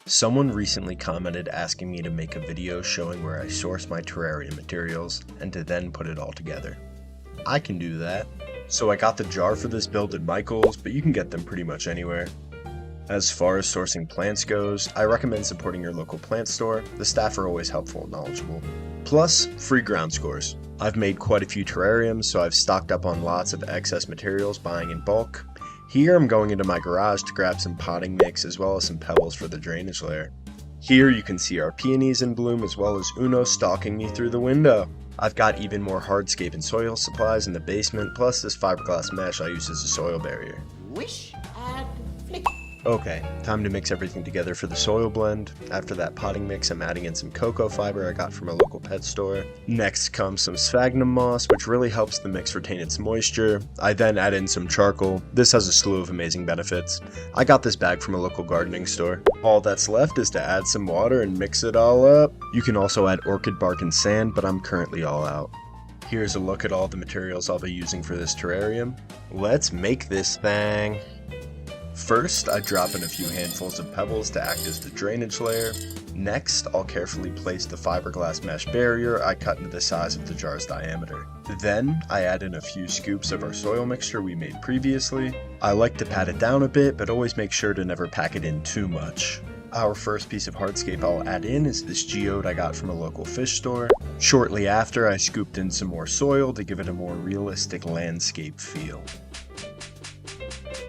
Someone recently commented asking me to make a video showing where I source my terrarium materials and to then put it all together. I can do that. So I got the jar for this build at Michael's, but you can get them pretty much anywhere. As far as sourcing plants goes, I recommend supporting your local plant store. The staff are always helpful and knowledgeable. Plus, free ground scores. I've made quite a few terrariums, so I've stocked up on lots of excess materials buying in bulk. Here I'm going into my garage to grab some potting mix as well as some pebbles for the drainage layer. Here you can see our peonies in bloom as well as Uno stalking me through the window. I've got even more hardscape and soil supplies in the basement, plus this fiberglass mesh I use as a soil barrier. Wish and flick. Okay, time to mix everything together for the soil blend. After that potting mix, I'm adding in some cocoa fiber I got from a local pet store. Next comes some sphagnum moss, which really helps the mix retain its moisture. I then add in some charcoal. This has a slew of amazing benefits. I got this bag from a local gardening store. All that's left is to add some water and mix it all up. You can also add orchid bark and sand, but I'm currently all out. Here's a look at all the materials I'll be using for this terrarium. Let's make this thing. First, I drop in a few handfuls of pebbles to act as the drainage layer. Next, I'll carefully place the fiberglass mesh barrier I cut into the size of the jar's diameter. Then, I add in a few scoops of our soil mixture we made previously. I like to pat it down a bit, but always make sure to never pack it in too much. Our first piece of hardscape I'll add in is this geode I got from a local fish store. Shortly after, I scooped in some more soil to give it a more realistic landscape feel.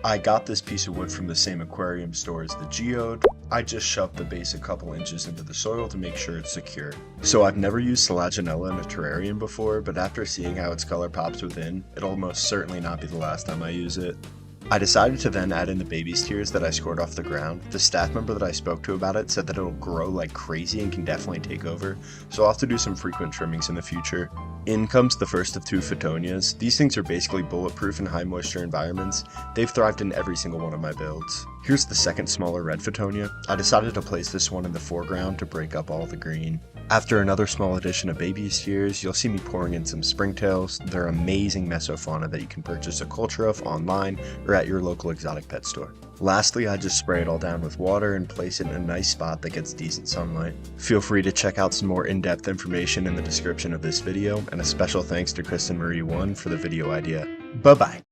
I got this piece of wood from the same aquarium store as the geode. I just shoved the base a couple inches into the soil to make sure it's secure. So I've never used selaginella in a terrarium before, but after seeing how its color pops within, it'll most certainly not be the last time I use it. I decided to then add in the baby's tears that I scored off the ground. The staff member that I spoke to about it said that it'll grow like crazy and can definitely take over, so I'll have to do some frequent trimmings in the future. In comes the first of two Phytonias. These things are basically bulletproof in high moisture environments. They've thrived in every single one of my builds. Here's the second smaller red Phytonia. I decided to place this one in the foreground to break up all the green. After another small addition of baby's tears, you'll see me pouring in some Springtails. They're amazing mesofauna that you can purchase a culture of online or at your local exotic pet store. Lastly, I just spray it all down with water and place it in a nice spot that gets decent sunlight. Feel free to check out some more in-depth information in the description of this video, and a special thanks to Kristen Marie 1 for the video idea. Bye-bye!